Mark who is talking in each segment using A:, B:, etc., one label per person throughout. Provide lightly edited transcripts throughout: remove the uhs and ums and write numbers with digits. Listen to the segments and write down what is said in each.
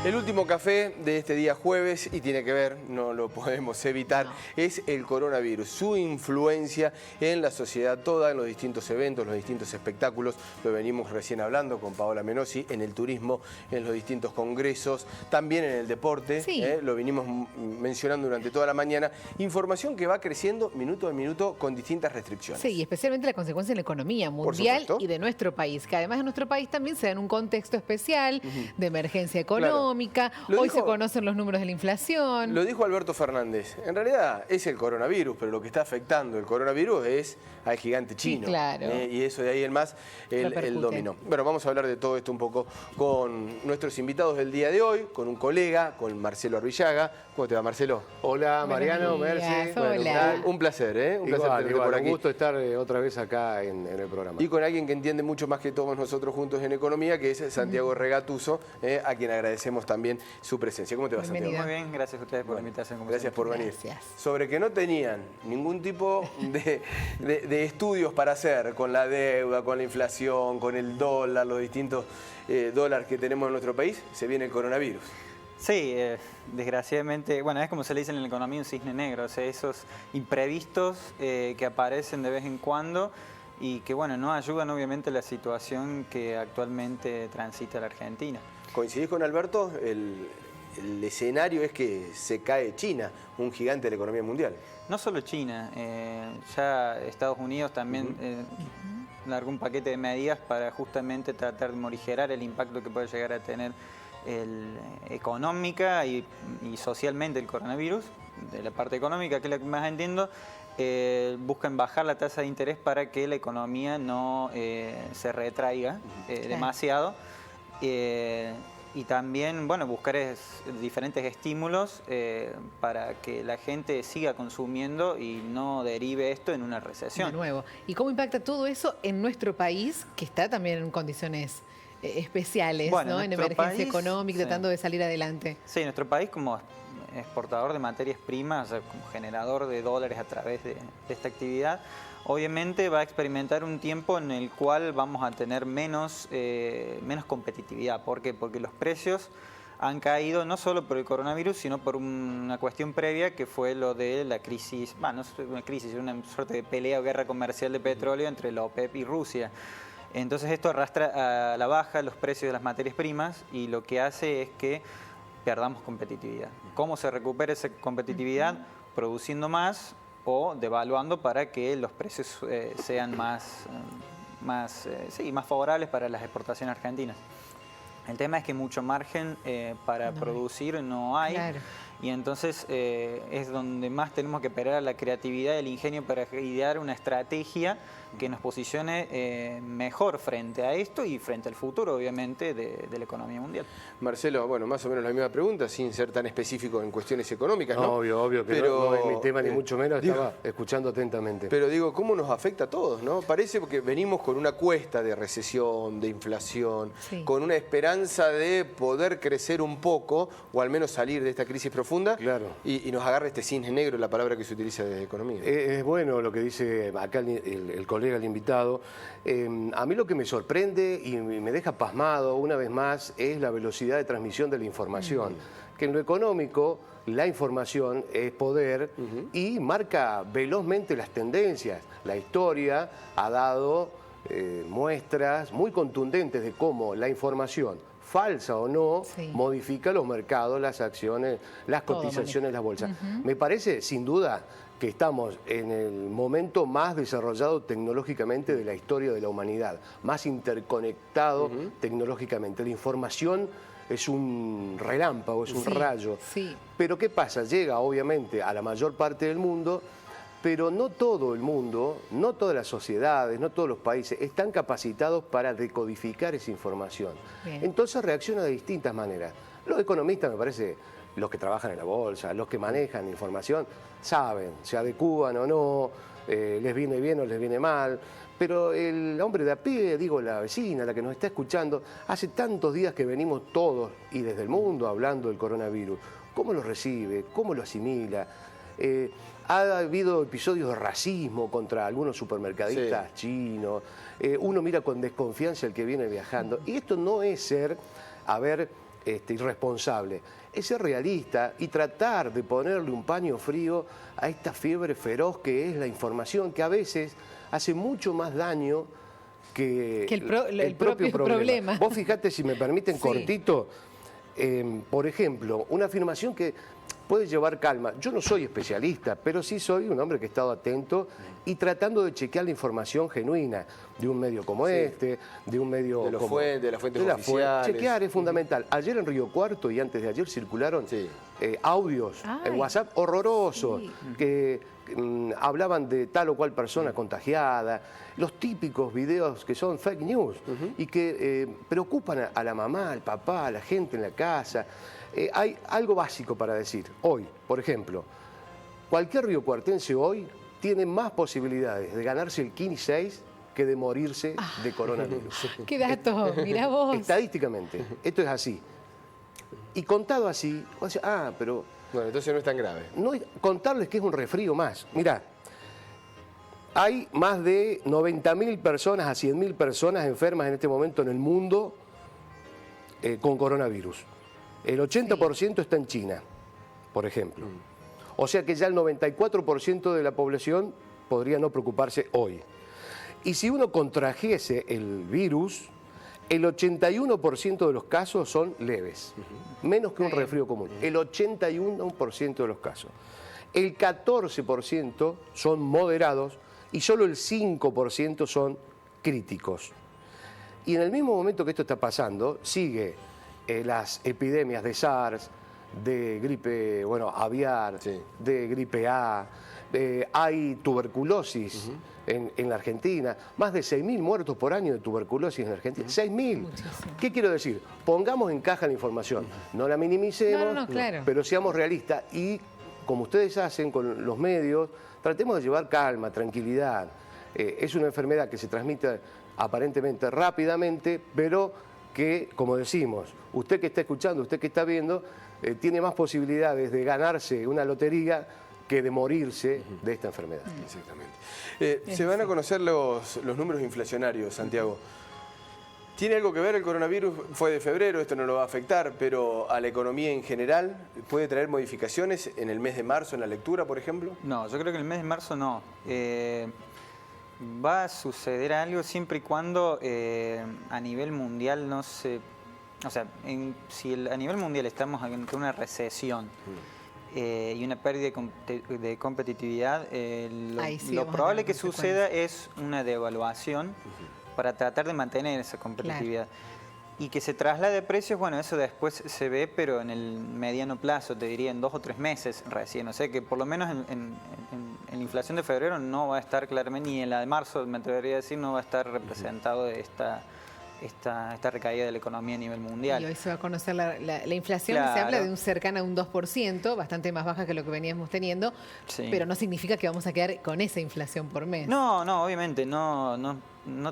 A: El último café de este día jueves, y tiene que ver, no lo podemos evitar, es el coronavirus, su influencia en la sociedad toda, en los distintos eventos, los distintos espectáculos. Lo venimos recién hablando con Paola Menossi, en el turismo, en los distintos congresos, también en el deporte, lo venimos mencionando durante toda la mañana. Información que va creciendo minuto a minuto con distintas restricciones.
B: Sí, y especialmente la consecuencia en la economía mundial y de nuestro país, que además de nuestro país también se da en un contexto especial de emergencia económica. Hoy se conocen los números de la inflación.
A: Lo dijo Alberto Fernández. En realidad es el coronavirus, pero lo que está afectando el coronavirus es al gigante chino.
B: Sí, claro.
A: Y eso de ahí en más, el dominó. Bueno, vamos a hablar de todo esto un poco con nuestros invitados del día de hoy, con un colega, con Marcelo Arrillaga. ¿Cómo te va, Marcelo?
C: Hola, Mariano, Merce.
B: Hola.
A: Un placer, ¿eh? Un placer tenerte por aquí.
C: Un gusto estar otra vez acá en el programa.
A: Y con alguien que entiende mucho más que todos nosotros juntos en economía, que es Santiago Regatuso, a quien agradecemos también su presencia. ¿Cómo te va, Santiago?
D: Muy bien, gracias a ustedes por la invitación.
A: Gracias por venir.
B: Gracias.
A: Sobre que no tenían ningún tipo de estudios para hacer con la deuda, con la inflación, con el dólar, los distintos dólares que tenemos en nuestro país, se viene el coronavirus.
D: Sí, desgraciadamente, bueno, es como se le dice en la economía un cisne negro, o sea, esos imprevistos que aparecen de vez en cuando y que, bueno, no ayudan obviamente a la situación que actualmente transita la Argentina.
A: ¿Coincidís con Alberto? El escenario es que se cae China, un gigante de la economía mundial.
D: No solo China, ya Estados Unidos también largó un paquete de medidas para justamente tratar de morigerar el impacto que puede llegar a tener económica y socialmente el coronavirus. De la parte económica, que es la que más entiendo, buscan bajar la tasa de interés para que la economía no se retraiga demasiado. Y también, bueno, buscar diferentes estímulos para que la gente siga consumiendo y no derive esto en una recesión.
B: De nuevo. ¿Y cómo impacta todo eso en nuestro país, que está también en condiciones especiales,
D: bueno,
B: ¿no? En emergencia económica, tratando de salir adelante?
D: Sí, nuestro país como exportador de materias primas, o sea, como generador de dólares a través de esta actividad, obviamente va a experimentar un tiempo en el cual vamos a tener menos competitividad. ¿Por qué? Porque los precios han caído no solo por el coronavirus, sino por una cuestión previa que fue lo de la crisis, bueno, no es una crisis, es una suerte de pelea o guerra comercial de petróleo entre la OPEP y Rusia. Entonces esto arrastra a la baja los precios de las materias primas y lo que hace es que perdamos competitividad. ¿Cómo se recupera esa competitividad? Produciendo más o devaluando para que los precios sean más favorables para las exportaciones argentinas. El tema es que mucho margen para producir no hay. Claro. Y entonces es donde más tenemos que operar la creatividad y el ingenio para idear una estrategia que nos posicione mejor frente a esto y frente al futuro, obviamente, de la economía mundial.
A: Marcelo, bueno, más o menos la misma pregunta, sin ser tan específico en cuestiones económicas, ¿no?
C: Obvio, que no es mi tema ni mucho menos, estaba escuchando atentamente.
A: Pero digo, ¿cómo nos afecta a todos, no? Parece que venimos con una cuesta de recesión, de inflación, con una esperanza de poder crecer un poco, o al menos salir de esta crisis profunda. Claro. Y nos agarra este cisne negro, la palabra que se utiliza de economía.
C: Es bueno lo que dice acá el colega, el invitado. A mí lo que me sorprende y me deja pasmado una vez más es la velocidad de transmisión de la información. Que en lo económico la información es poder y marca velozmente las tendencias. La historia ha dado muestras muy contundentes de cómo la información, falsa o no, modifica los mercados, las acciones, las cotizaciones, las bolsas. Me parece, sin duda, que estamos en el momento más desarrollado tecnológicamente de la historia de la humanidad, más interconectado tecnológicamente. La información es un relámpago, es un rayo. Pero ¿qué pasa? Llega, obviamente, a la mayor parte del mundo, pero no todo el mundo, no todas las sociedades, no todos los países están capacitados para decodificar esa información. Entonces reacciona de distintas maneras. Los economistas, me parece, los que trabajan en la bolsa, los que manejan información, saben, se adecúan o no, les viene bien o les viene mal. Pero el hombre de a pie, digo, la vecina, la que nos está escuchando, hace tantos días que venimos todos y desde el mundo hablando del coronavirus. ¿Cómo lo recibe? ¿Cómo lo asimila? Ha habido episodios de racismo contra algunos supermercadistas chinos. Uno mira con desconfianza el que viene viajando. Y esto no es ser, irresponsable. Es ser realista y tratar de ponerle un paño frío a esta fiebre feroz que es la información, que a veces hace mucho más daño que el propio problema. Vos fijate, si me permiten, cortito, por ejemplo, una afirmación que puede llevar calma. Yo no soy especialista, pero sí soy un hombre que he estado atento y tratando de chequear la información genuina de un medio como de un medio
A: de las fuentes oficiales.
C: Chequear es fundamental. Ayer en Río Cuarto y antes de ayer circularon audios en WhatsApp horrorosos que hablaban de tal o cual persona contagiada, los típicos videos que son fake news y que preocupan a la mamá, al papá, a la gente en la casa. Hay algo básico para decir. Hoy, por ejemplo, cualquier riocuartense hoy tiene más posibilidades de ganarse el Kini 6 que de morirse de coronavirus.
B: ¡Qué datos! Mirá vos.
C: Estadísticamente, esto es así. Y contado así, vos decís, pero...
A: Bueno, entonces no es tan grave.
C: No, contarles que es un resfrío más. Mirá, hay más de 90.000 personas a 100.000 personas enfermas en este momento en el mundo con coronavirus. El 80% está en China, por ejemplo. O sea que ya el 94% de la población podría no preocuparse hoy. Y si uno contrajese el virus, el 81% de los casos son leves, menos que un resfrío común. El 81% de los casos. El 14% son moderados y solo el 5% son críticos. Y en el mismo momento que esto está pasando, sigue las epidemias de SARS, de gripe aviar, de gripe A, hay tuberculosis en la Argentina, más de 6.000 muertos por año de tuberculosis en la Argentina. 6.000. ¿Qué quiero decir? Pongamos en caja la información, no la minimicemos,
B: claro,
C: pero seamos realistas y, como ustedes hacen con los medios, tratemos de llevar calma, tranquilidad. Es una enfermedad que se transmite aparentemente rápidamente, pero que, como decimos, usted que está escuchando, usted que está viendo, tiene más posibilidades de ganarse una lotería que de morirse de esta enfermedad.
A: Exactamente. Se van a conocer los números inflacionarios, Santiago. ¿Tiene algo que ver el coronavirus? Fue de febrero, esto no lo va a afectar, pero a la economía en general, ¿puede traer modificaciones en el mes de marzo, en la lectura, por ejemplo?
D: No, yo creo que en el mes de marzo no. Va a suceder algo siempre y cuando a nivel mundial no se... O sea, si a nivel mundial estamos ante una recesión y una pérdida de competitividad, lo probable que suceda es una devaluación para tratar de mantener esa competitividad. Y que se traslade de precios, bueno, eso después se ve, pero en el mediano plazo, te diría en 2 o 3 meses recién. O sea que por lo menos en la inflación de febrero no va a estar claramente, ni en la de marzo, me atrevería a decir, no va a estar representado esta recaída de la economía a nivel mundial.
B: Y hoy se va a conocer la inflación, se habla de un cercano a un 2%, bastante más baja que lo que veníamos teniendo, pero no significa que vamos a quedar con esa inflación por mes.
D: No, obviamente, no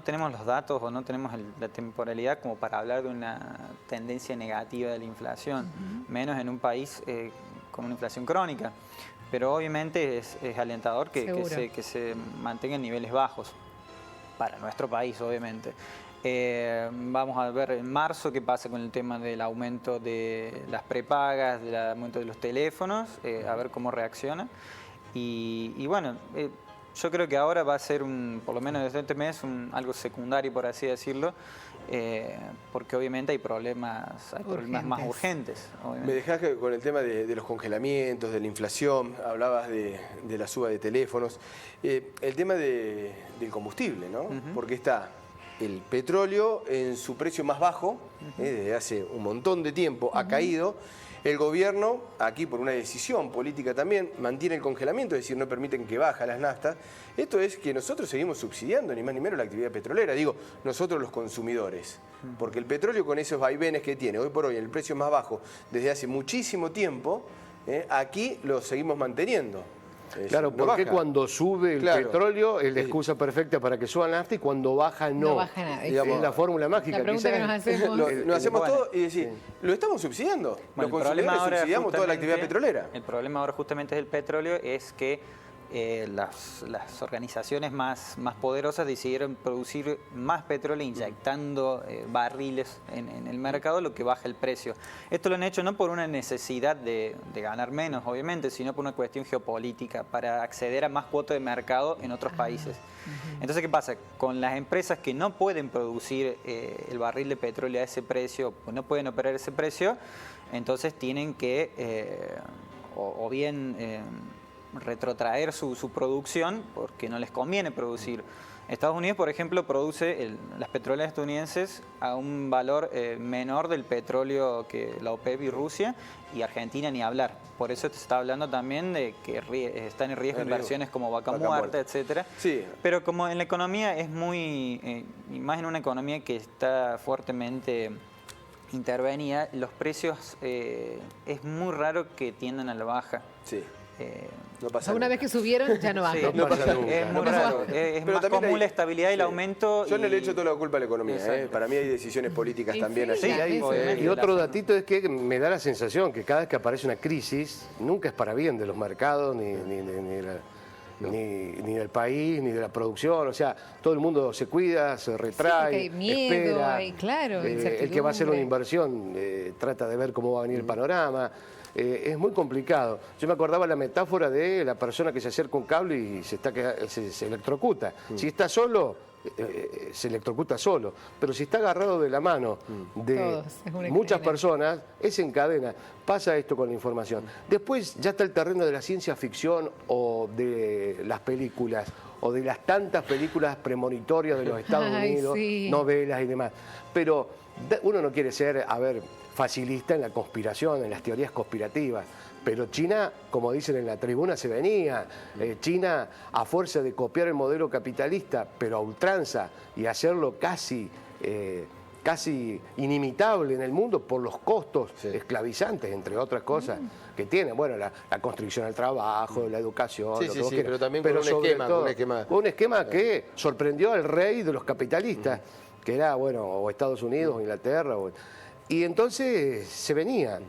D: tenemos los datos o no tenemos la temporalidad como para hablar de una tendencia negativa de la inflación, menos en un país con una inflación crónica. Pero obviamente es alentador que se mantenga en niveles bajos, para nuestro país, obviamente. Vamos a ver en marzo qué pasa con el tema del aumento de las prepagas, del aumento de los teléfonos, a ver cómo reacciona. Y bueno, yo creo que ahora va a ser, por lo menos desde este mes, algo secundario, por así decirlo, porque obviamente hay problemas más urgentes. Obviamente.
A: Me dejás con el tema de los congelamientos, de la inflación, hablabas de la suba de teléfonos, el tema del combustible, ¿no? Porque está el petróleo en su precio más bajo, desde hace un montón de tiempo, ha caído. El gobierno, aquí por una decisión política también, mantiene el congelamiento, es decir, no permiten que baje las naftas. Esto es que nosotros seguimos subsidiando, ni más ni menos, la actividad petrolera, digo, nosotros los consumidores. Porque el petróleo, con esos vaivenes que tiene hoy por hoy, el precio más bajo desde hace muchísimo tiempo, aquí lo seguimos manteniendo.
C: Claro, porque cuando sube el petróleo es la excusa perfecta para que suba la nafta y cuando baja no.
B: No baja nada.
C: Digamos, es la fórmula mágica.
B: La pregunta que nos hacemos.
A: Nos hacemos todo y decir, lo estamos subsidiando.
D: Bueno,
A: los consumidores subsidiamos toda la actividad petrolera.
D: El problema ahora justamente del petróleo es que las organizaciones más poderosas decidieron producir más petróleo inyectando barriles en el mercado, lo que baja el precio. Esto lo han hecho no por una necesidad de ganar menos, obviamente, sino por una cuestión geopolítica, para acceder a más cuota de mercado en otros países. Entonces, ¿qué pasa? Con las empresas que no pueden producir el barril de petróleo a ese precio, pues no pueden operar ese precio, entonces tienen que o bien retrotraer su producción porque no les conviene producir. Estados Unidos, por ejemplo, produce las petroleras estadounidenses a un valor menor del petróleo que la OPEP y Rusia, y Argentina ni hablar. Por eso se está hablando también de que están en riesgo inversiones como Vaca Muerta, etcétera.
A: Sí.
D: Pero como en la economía es muy, más en una economía que está fuertemente intervenida, los precios es muy raro que tiendan a la baja.
A: Sí. No pasa
B: una vez que subieron, ya no bajan.
D: Sí,
A: no pasa nunca.
D: Es muy raro. Es más común la estabilidad y el aumento.
A: Yo no le echo toda la culpa a la economía. Para mí hay decisiones políticas también allí.
C: Y otro datito es que me da la sensación que cada vez que aparece una crisis, nunca es para bien de los mercados, ni del país, ni de la producción. O sea, todo el mundo se cuida, se retrae,
B: hay miedo,
C: espera.
B: hay, claro,
C: El que va a hacer una inversión trata de ver cómo va a venir el panorama. Es muy complicado. Yo me acordaba la metáfora de la persona que se acerca a un cable y se electrocuta. Si está solo, se electrocuta solo. Pero si está agarrado de la mano de muchas personas, es en cadena. Pasa esto con la información. Después ya está el terreno de la ciencia ficción o de las películas, o de las tantas películas premonitorias de los Estados Unidos, novelas y demás. Pero uno no quiere ser, facilista en la conspiración, en las teorías conspirativas, pero China, como dicen en la tribuna, se venía. China, a fuerza de copiar el modelo capitalista, pero a ultranza, y hacerlo casi inimitable en el mundo por los costos esclavizantes, entre otras cosas, que tiene. Bueno, la constricción al trabajo, la educación,
A: pero también con un esquema
C: que sorprendió al rey de los capitalistas, que era, o Estados Unidos, o Inglaterra, y entonces se venían.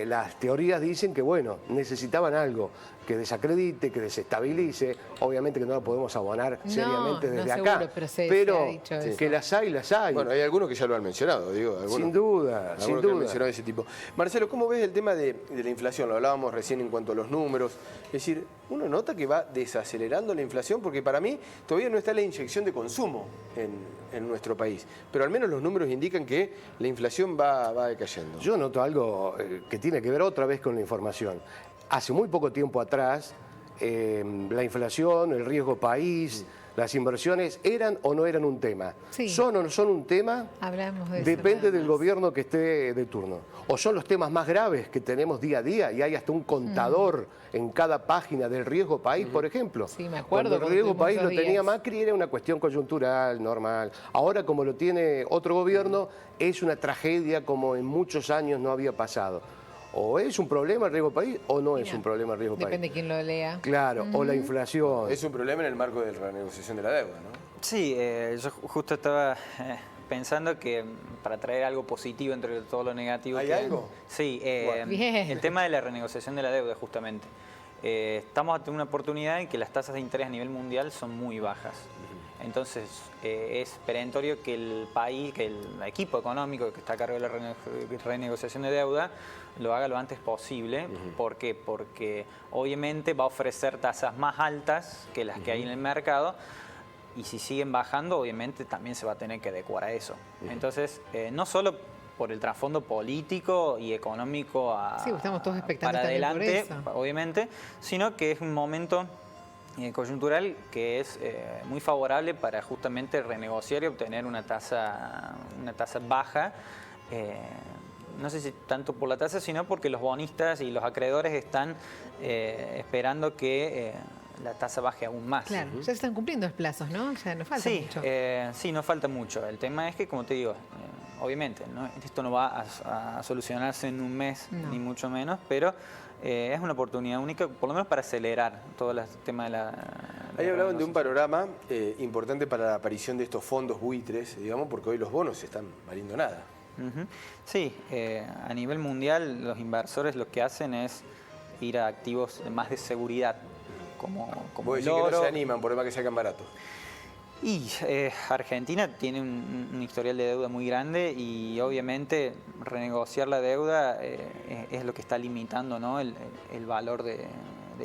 C: Las teorías dicen que, necesitaban algo que desacredite, que desestabilice. Obviamente que no lo podemos abonar seriamente desde acá, pero que las hay.
A: Bueno, hay algunos que ya lo han mencionado,
C: sin duda.
A: Que han mencionado ese tipo. Marcelo, ¿cómo ves el tema de la inflación? Lo hablábamos recién en cuanto a los números. Es decir, uno nota que va desacelerando la inflación, porque para mí todavía no está la inyección de consumo en nuestro país. Pero al menos los números indican que la inflación va decayendo.
C: Yo noto algo que tiene que ver otra vez con la información. Hace muy poco tiempo atrás, la inflación, el riesgo país, las inversiones, ¿eran o no eran un tema? ¿Son o no son un tema?
B: Hablamos de
C: Depende del gobierno que esté de turno. ¿O son los temas más graves que tenemos día a día? Y hay hasta un contador en cada página del riesgo país, por ejemplo.
B: Sí, me acuerdo.
C: Cuando el riesgo país lo tenía Macri, era una cuestión coyuntural, normal. Ahora, como lo tiene otro gobierno, es una tragedia como en muchos años no había pasado. O es un problema el riesgo país o no es un problema el riesgo país.
B: Depende de quién lo lea.
C: Claro, o la inflación.
A: Es un problema en el marco de la renegociación de la deuda, ¿no?
D: Sí, yo justo estaba pensando que para traer algo positivo entre todo lo negativo.
A: ¿Hay algo?
D: Sí, el tema de la renegociación de la deuda, justamente. Estamos ante una oportunidad en que las tasas de interés a nivel mundial son muy bajas. Entonces, es perentorio que el país, que el equipo económico que está a cargo de la renegociación de deuda lo haga lo antes posible. ¿Por qué? Porque obviamente va a ofrecer tasas más altas que las que hay en el mercado, y si siguen bajando, obviamente también se va a tener que adecuar a eso. Entonces, no solo por el trasfondo político y económico
B: estamos todos expectantes
D: para adelante,
B: por eso,
D: obviamente, sino que es un momento coyuntural que es muy favorable para justamente renegociar y obtener una tasa baja. No sé si tanto por la tasa, sino porque los bonistas y los acreedores están esperando que la tasa baje aún más.
B: Claro, ya se están cumpliendo los plazos, ¿no? Ya no falta mucho.
D: Sí, no falta mucho. El tema es que, como te digo, obviamente, esto no va a solucionarse en un mes, ni mucho menos, pero es una oportunidad única, por lo menos para acelerar todo el tema de la...
A: Ahí hablaban de un panorama importante para la aparición de estos fondos buitres, digamos, porque hoy los bonos están valiendo nada.
D: Sí, a nivel mundial los inversores lo que hacen es ir a activos más de seguridad. como
A: ¿Vos decís que no se animan por el más que sacan barato?
D: Y Argentina tiene un historial de deuda muy grande y obviamente renegociar la deuda es lo que está limitando, ¿no? el valor de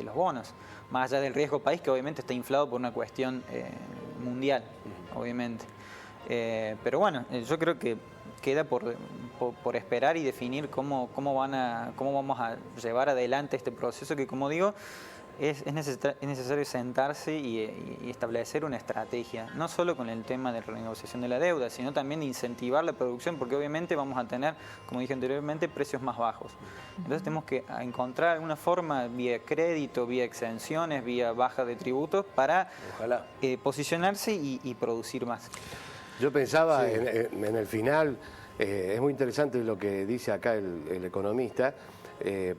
D: los bonos, más allá del riesgo país que obviamente está inflado por una cuestión mundial, obviamente. Pero bueno, yo creo que queda por esperar y definir cómo vamos a llevar adelante este proceso que, como digo, es necesario sentarse y establecer una estrategia, no solo con el tema de renegociación de la deuda, sino también de incentivar la producción, porque obviamente vamos a tener, como dije anteriormente, precios más bajos. Entonces tenemos que encontrar alguna forma, vía crédito, vía exenciones, vía baja de tributos, para posicionarse y producir más.
C: Yo pensaba en el final, es muy interesante lo que dice acá el economista,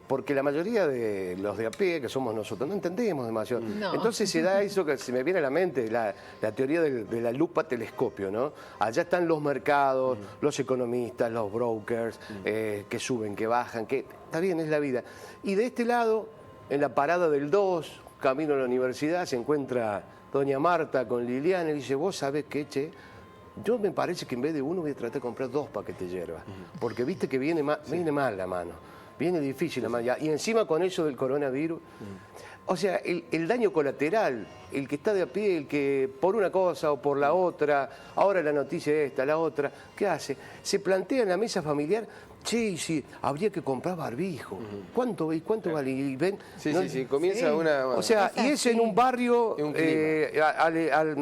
C: porque la mayoría de los de a pie, que somos nosotros, no entendemos demasiado. No. Entonces se da eso que se me viene a la mente, la teoría de la lupa telescopio, ¿no? Allá están los mercados, los economistas, los brokers, que suben, que bajan, que está bien, es la vida. Y de este lado, en la parada del 2, camino a la universidad, se encuentra doña Marta con Liliana y dice, ¿vos sabés qué, che? Yo me parece que en vez de uno voy a tratar de comprar 2 paquetes de hierba, porque viste que viene mal la mano. Viene difícil la mano. Y encima con eso del coronavirus, o sea, el daño colateral, el que está de a pie, el que por una cosa o por la otra, ahora la noticia esta, la otra, ¿qué hace? Se plantea en la mesa familiar, che, sí, habría que comprar barbijo. ¿Cuánto vale? Y ven,
A: sí, comienza una...
C: O sea, y es en un barrio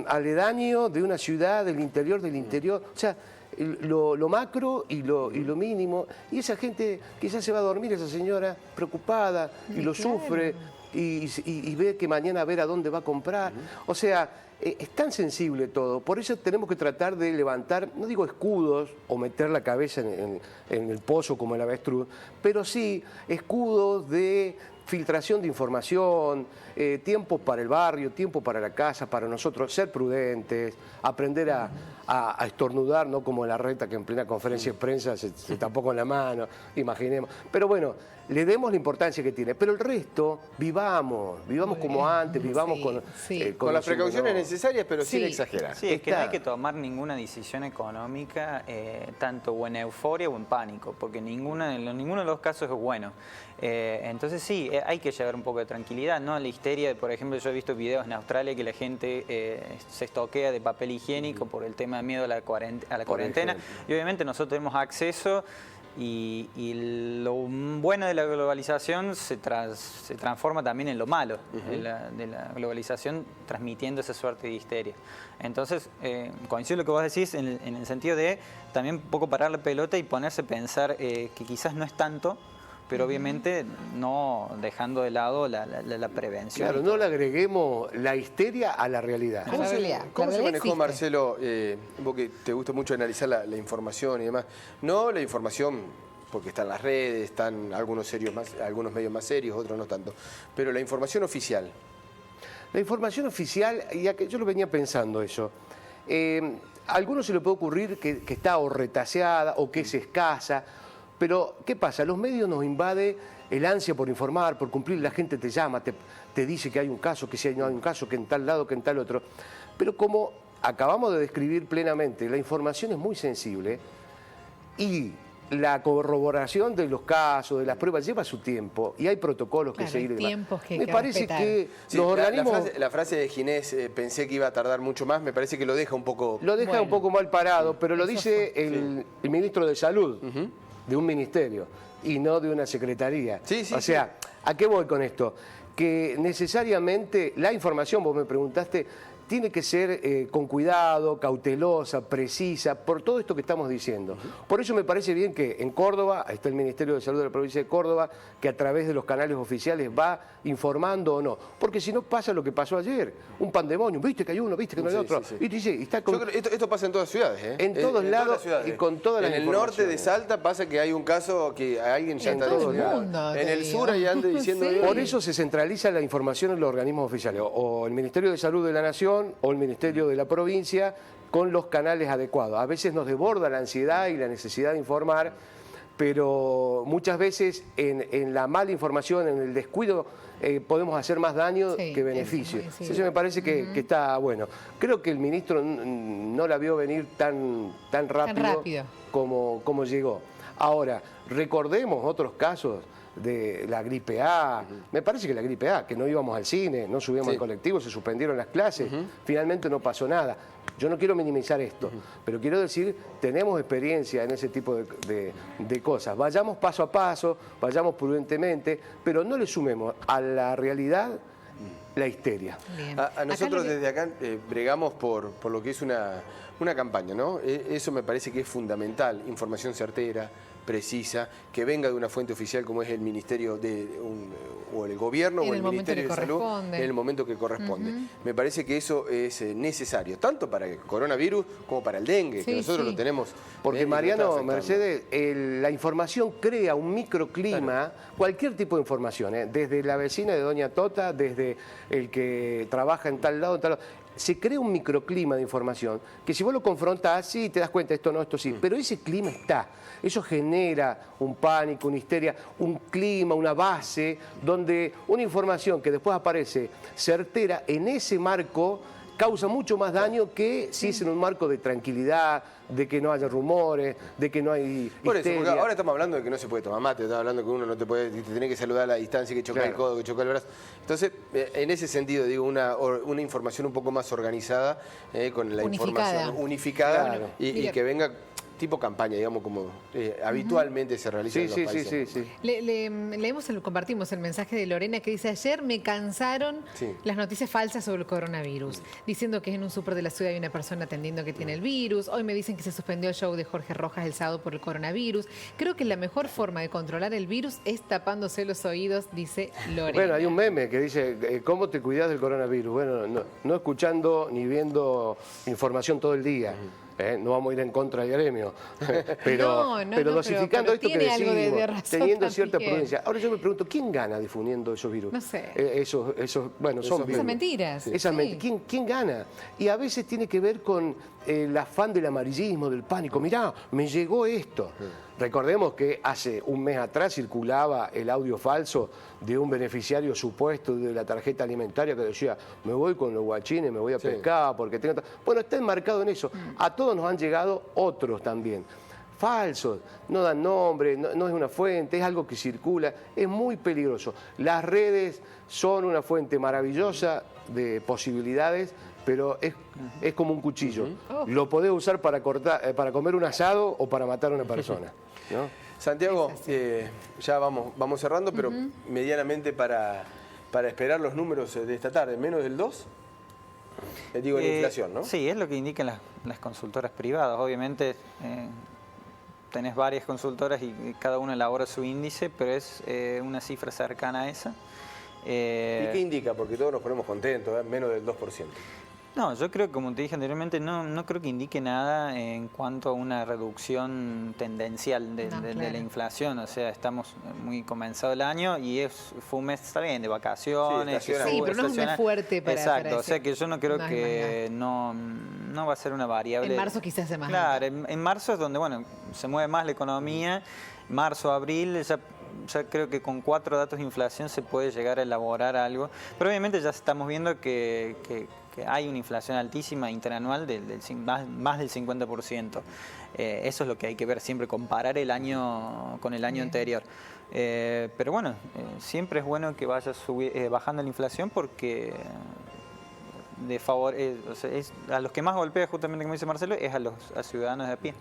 C: aledaño de una ciudad del interior del interior. O sea, lo macro y lo mínimo. Y esa gente quizás se va a dormir, esa señora, preocupada, y lo sufre, y ve que mañana a ver a dónde va a comprar. O sea, es tan sensible todo. Por eso tenemos que tratar de levantar, no digo escudos o meter la cabeza en el pozo como el avestruz, pero sí escudos de filtración de información, tiempo para el barrio, tiempo para la casa, para nosotros, ser prudentes, aprender a estornudar, no como la reta que en plena conferencia de prensa se tapó con la mano, imaginemos. Pero bueno, le demos la importancia que tiene. Pero el resto, vivamos como antes, vivamos
A: con las precauciones necesarias, pero sin exagerar.
D: Sí, es que no hay que tomar ninguna decisión económica, tanto o en euforia o en pánico, porque ninguno de los casos es bueno. Entonces sí, hay que llevar un poco de tranquilidad, ¿no? La histeria, por ejemplo, yo he visto videos en Australia que la gente se estoquea de papel higiénico por el tema de miedo a la cuarentena. Y obviamente nosotros tenemos acceso y lo bueno de la globalización se transforma también en lo malo de la globalización, transmitiendo esa suerte de histeria. Entonces, coincido lo que vos decís en el sentido de también un poco parar la pelota y ponerse a pensar que quizás no es tanto, pero obviamente no dejando de lado la prevención.
C: Claro, no le agreguemos la histeria a la realidad.
A: ¿Cómo se manejó, Marcelo, vos que te gusta mucho analizar la información y demás? No la información, porque están las redes, están algunos medios más serios, otros no tanto, pero la información oficial.
C: La información oficial, ya que yo lo venía pensando eso, a algunos se le puede ocurrir que está o retaseada o que es escasa. Pero, ¿qué pasa? Los medios nos invade el ansia por informar, por cumplir. La gente te llama, te dice que hay un caso, que si no hay un caso, que en tal lado, que en tal otro. Pero como acabamos de describir plenamente, la información es muy sensible y la corroboración de los casos, de las pruebas, lleva su tiempo y hay protocolos que seguir.
B: Me
C: parece que los organismos...
A: La frase de Ginés, pensé que iba a tardar mucho más, me parece que lo deja un poco...
C: Lo deja un poco mal parado, pero lo dice el ministro de Salud. De un ministerio y no de una secretaría. O sea, ¿a qué voy con esto? Que necesariamente la información, vos me preguntaste, tiene que ser con cuidado, cautelosa, precisa, por todo esto que estamos diciendo. Por eso me parece bien que en Córdoba, está el Ministerio de Salud de la provincia de Córdoba, que a través de los canales oficiales va informando o no. Porque si no pasa lo que pasó ayer, un pandemonio, viste que hay uno, viste que no hay otro. Y está con...
A: esto pasa en todas ciudades, ¿eh?
C: En todos lados y con todas las
A: informaciones. En el norte de Salta pasa que hay un caso que alguien ya está diciendo. En el sur hay ande diciendo...
C: Por eso se centraliza la información en los organismos oficiales, o el Ministerio de Salud de la Nación, o el Ministerio de la provincia, con los canales adecuados. A veces nos desborda la ansiedad y la necesidad de informar, pero muchas veces en la mala información, en el descuido, podemos hacer más daño que beneficio. Eso me parece que está bueno. Creo que el ministro no la vio venir tan rápido. Como llegó. Ahora, recordemos otros casos de la gripe A. Me parece que la gripe A, que no íbamos al cine, no subíamos al colectivo, se suspendieron las clases, finalmente no pasó nada. Yo no quiero minimizar esto, pero quiero decir, tenemos experiencia en ese tipo de cosas. Vayamos paso a paso, vayamos prudentemente, pero no le sumemos a la realidad la histeria.
A: A nosotros desde acá bregamos por lo que es una campaña, ¿no? Eso me parece que es fundamental, información certera, precisa, que venga de una fuente oficial como es el Ministerio o el Gobierno o el Ministerio de Salud en el momento que corresponde. Me parece que eso es necesario, tanto para el coronavirus como para el dengue, que nosotros lo tenemos.
C: Porque Mariano, Mercedes, la información crea un microclima, cualquier tipo de información, desde la vecina de Doña Tota, desde el que trabaja en tal lado, se crea un microclima de información que si vos lo confrontás, sí, te das cuenta, esto no, esto sí, pero ese clima está. Eso genera un pánico, una histeria, un clima, una base, donde una información que después aparece certera en ese marco causa mucho más daño que si es en un marco de tranquilidad, de que no haya rumores, de que no hay histeria.
A: Por eso, porque ahora estamos hablando de que no se puede tomar mate, estamos hablando de que uno no te puede, te tiene que saludar a la distancia, que choca el codo, que choca el brazo. Entonces, en ese sentido, digo, una información un poco más organizada, con la información unificada y que venga tipo campaña, digamos, como habitualmente se realiza en los países.
B: Sí. Compartimos el mensaje de Lorena que dice: ayer me cansaron las noticias falsas sobre el coronavirus, diciendo que en un súper de la ciudad hay una persona atendiendo que tiene el virus. Hoy me dicen que se suspendió el show de Jorge Rojas el sábado por el coronavirus. Creo que la mejor forma de controlar el virus es tapándose los oídos, dice Lorena.
C: Bueno, hay un meme que dice, ¿cómo te cuidas del coronavirus? Bueno, no escuchando ni viendo información todo el día. No vamos a ir en contra del gremio, pero dosificando esto que decimos, teniendo cierta prudencia. Ahora yo me pregunto, ¿quién gana difundiendo esos virus?
B: No sé.
C: Son
B: esas mentiras.
C: ¿Quién gana? Y a veces tiene que ver con el afán del amarillismo, del pánico. Mirá, me llegó esto. Recordemos que hace un mes atrás circulaba el audio falso de un beneficiario supuesto de la tarjeta alimentaria que decía, me voy con los guachines, me voy a pescar porque tengo... Bueno, está enmarcado en eso. A todos nos han llegado otros también. Falsos, no dan nombre, no es una fuente, es algo que circula, es muy peligroso. Las redes son una fuente maravillosa de posibilidades, pero es como un cuchillo. Lo podés usar para comer un asado o para matar a una persona, ¿no?
A: Santiago, ya vamos cerrando, pero medianamente para esperar los números de esta tarde, menos del 2%. Digo, en inflación, ¿no?
D: Sí, es lo que indican las consultoras privadas. Obviamente tenés varias consultoras y cada una elabora su índice, pero es una cifra cercana a esa.
A: ¿Y qué indica? Porque todos nos ponemos contentos, menos del 2%.
D: No, yo creo que, como te dije anteriormente, no creo que indique nada en cuanto a una reducción tendencial de la inflación. O sea, estamos muy comenzado el año y fue un mes, está bien, de vacaciones.
B: Sí, pero no es un mes fuerte para...
D: Exacto, o sea que yo no creo que no va a ser una variable.
B: En marzo quizás sea más.
D: Claro, en marzo es donde, bueno, se mueve más la economía. Marzo, abril, ya creo que con 4 datos de inflación se puede llegar a elaborar algo. Pero obviamente ya estamos viendo que hay una inflación altísima interanual más del 50%. Eso es lo que hay que ver siempre, comparar el año con el año anterior. Pero bueno, siempre es bueno que vaya bajando la inflación porque a los que más golpea, justamente como dice Marcelo, es a los ciudadanos de a pie.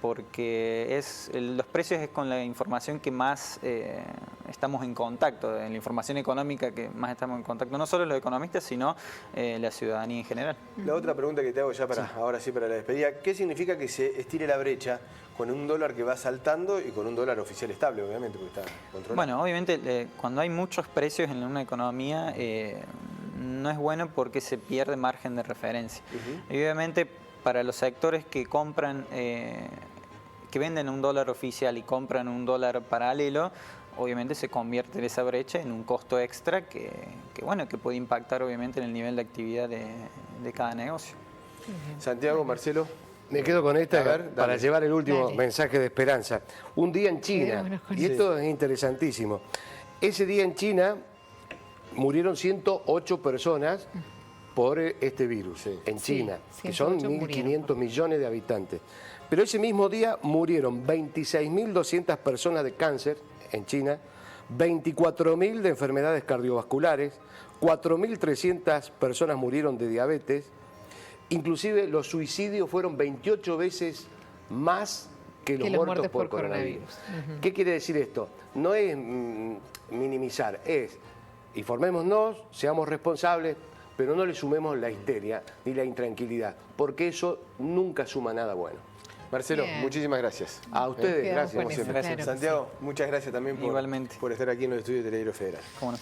D: Porque los precios es con la información que más estamos en contacto, en la información económica que más estamos en contacto, no solo los economistas, sino la ciudadanía en general.
A: La otra pregunta que te hago ya ahora sí para la despedida, ¿qué significa que se estire la brecha con un dólar que va saltando y con un dólar oficial estable, obviamente, porque está controlado?
D: Bueno, obviamente cuando hay muchos precios en una economía, no es bueno porque se pierde margen de referencia. Y obviamente para los sectores que compran, que venden un dólar oficial y compran un dólar paralelo, obviamente se convierte esa brecha en un costo extra que puede impactar obviamente en el nivel de actividad de cada negocio.
A: Santiago, Marcelo.
C: Me quedo con esta
A: A ver,
C: para
A: dale.
C: llevar el último
B: Dale.
C: mensaje de esperanza. Un día en China,
B: Quedémonos con
C: y esto es interesantísimo. Ese día en China murieron 108 personas por este virus, en
B: Sí,
C: China, que son
B: 108
C: 1.500 millones de habitantes. Pero ese mismo día murieron 26.200 personas de cáncer en China, 24.000 de enfermedades cardiovasculares, 4.300 personas murieron de diabetes. Inclusive los suicidios fueron 28 veces más que los muertos por coronavirus. ¿Qué quiere decir esto? No es minimizar, es informémonos, seamos responsables, pero no le sumemos la histeria ni la intranquilidad, porque eso nunca suma nada bueno.
A: Marcelo,
B: Bien.
A: muchísimas gracias.
C: A ustedes,
B: Quedamos
C: gracias.
B: con
C: como
B: eso,
C: siempre.
D: Gracias.
B: claro que sí.
A: Santiago, muchas gracias también
D: Igualmente.
A: por estar aquí en los estudios de Televideo Federal.
D: ¿Cómo no?